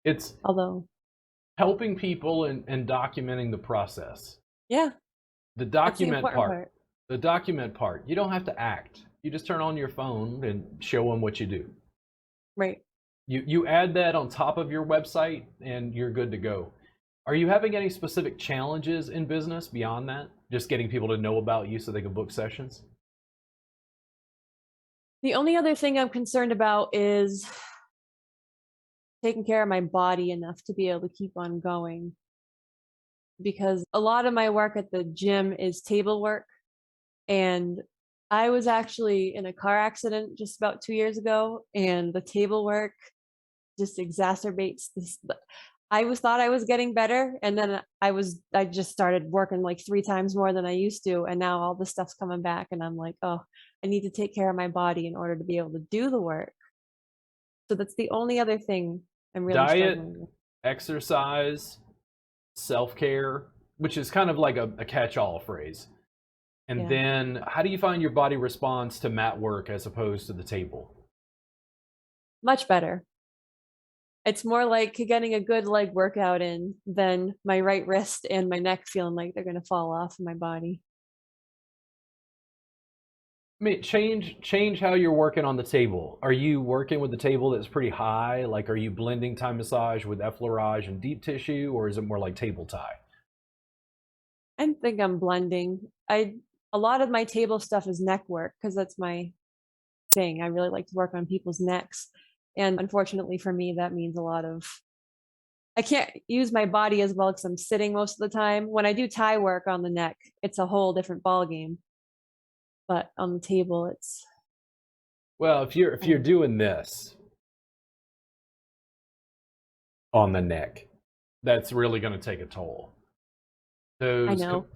It's Although, helping people and documenting the process. yeah, The that's the document important part, part. the document part, you don't have to act. You just turn on your phone and show them what you do. Right. You add that on top of your website and you're good to go. Are you having any specific challenges in business beyond that? Just getting people to know about you so they can book sessions? The only other thing I'm concerned about is taking care of my body enough to be able to keep on going, because a lot of my work at the gym is table work, and I was actually in a car accident just about 2 years ago, and the table work just exacerbates this. I was thought I was getting better, and then I just started working like 3 times more than I used to, and now all this stuff's coming back, and I'm like, "Oh, I need to take care of my body in order to be able to do the work." So that's the only other thing I'm really Diet, struggling with. exercise, self care, which is kind of like a catch all phrase. And Yeah, then how do you find your body responds to mat work as opposed to the table? much better. It's more like getting a good leg workout in than my right wrist and my neck feeling like they're gonna fall off of my body. I mean, change how you're working on the table. Are you working with the table that's pretty high? Like, are you blending Thai massage with effleurage and deep tissue, or is it more like table Thai? I think I'm blending. I A lot of my table stuff is neck work because that's my thing. I really like to work on people's necks, and unfortunately for me, that means a lot of I can't use my body as well because 'cause I'm sitting most of the time. When I do Thai work on the neck, it's a whole different ball game, but on the table, it's Well, if you're and doing this on the neck, that's really going to take a toll. I Those know.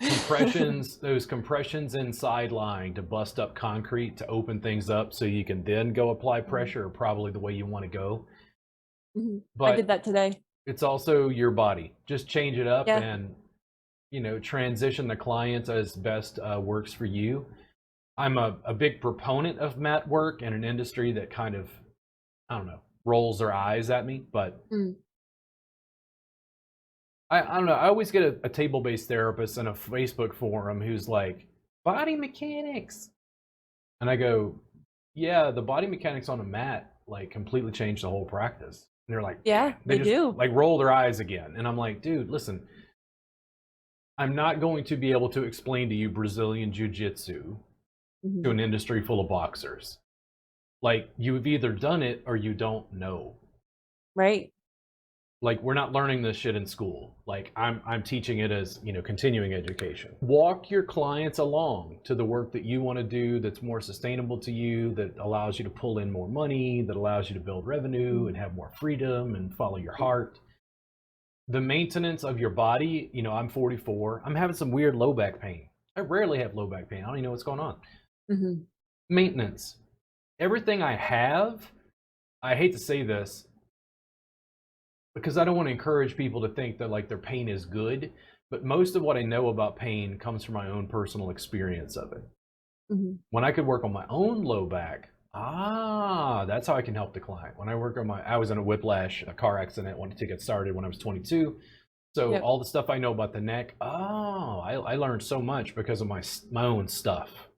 those compressions inside lying to bust up concrete to open things up so you can then go apply Mhm, pressure are probably the way you want to go. mhm. I But did that today. it's also your body. Just change it up Yeah. and transition the clients as best works for you. I'm a big proponent of mat work in an industry that kind of, I don't know, rolls their eyes at me. But Mm. I don't know. I always get a table-based therapist in a Facebook forum who's like, body mechanics. And I go, yeah, the body mechanics on a mat like completely changed the whole practice. And they're like, Yeah, man, they they just do. like roll their eyes again. And I'm like, dude, listen, I'm not going to be able to explain to you Brazilian jiu-jitsu to Mhm. an industry full of boxers. Like, you've either done it or you don't know. Right. Like, we're not learning this shit in school. Like, I'm teaching it as, continuing education. Walk your clients along to the work that you want to do that's more sustainable to you, that allows you to pull in more money, that allows you to build revenue Mhm. and have more freedom and follow your heart. The maintenance of your body, I'm 44. I'm having some weird low back pain. I rarely have low back pain. I don't even know what's going on. Mhm. Maintenance. Everything I have, I hate to say this because I don't want to encourage people to think that like their pain is good, but most of what I know about pain comes from my own personal experience of it. Mhm. When I could work on my own low back, that's how I can help the client. When I was in a whiplash, a car accident, wanted to get started when I was 22. So Yep. all the stuff I know about the neck, I learned so much because of my own stuff.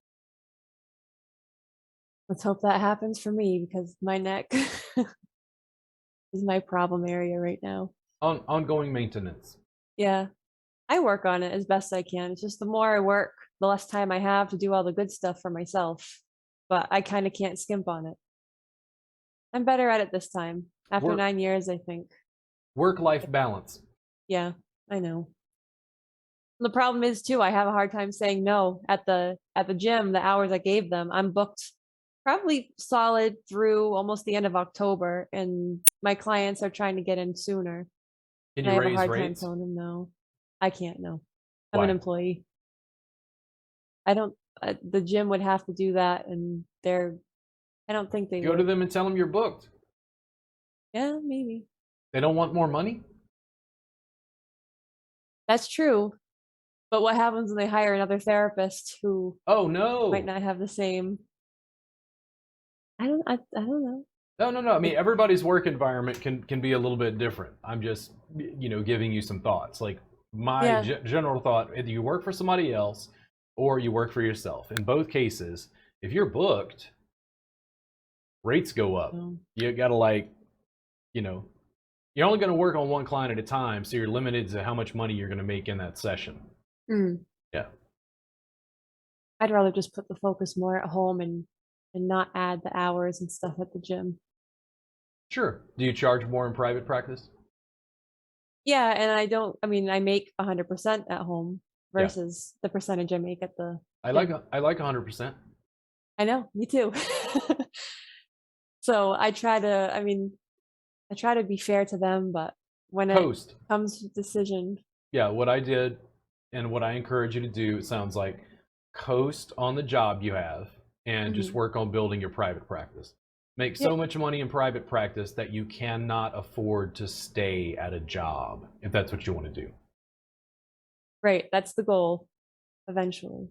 Let's hope that happens for me because my neck is my problem area right now. Ongoing maintenance. Yeah. I work on it as best I can. It's just the more I work, the less time I have to do all the good stuff for myself. But I kind of can't skimp on it. I'm better at it this time. After Work 9 years, I think. work life balance. Yeah, I know. The problem is too, I have a hard time saying no at the gym, the hours I gave them. I'm booked probably solid through almost the end of October, and my clients are trying to get in sooner, Can and I you have a raise hard time rates? telling them no. I can't, no. I'm an Why? employee. I don't the gym would have to do that, and I don't think they Go to would. them and tell them you're booked. Yeah, maybe. They don't want more money? That's true, but what happens when they hire another therapist who Oh might no. not have the same I don't know. No. I mean, everybody's work environment can be a little bit different. I'm just, giving you some thoughts. Like my Yeah. general thought: either you work for somebody else or you work for yourself. In both cases, if you're booked, rates go up. So, You gotta you know, you're only going to work on one client at a time, so you're limited to how much money you're going to make in that session. mm, Yeah. I'd rather just put the focus more at home and not add the hours and stuff at the gym. Sure. Do you charge more in private practice? Yeah, and I don't. I mean, I make 100% at home Yeah. versus the percentage I make at the I like gym. I like 100%. I know, me too. So I try to. I mean, I try to be fair to them, but when it Coast. comes to decision, Yeah, what I did and what I encourage you to do, it sounds like coast on the job you have and just mhm, work on building your private practice. Make yeah, so much money in private practice that you cannot afford to stay at a job if that's what you want to do. right. That's the goal eventually.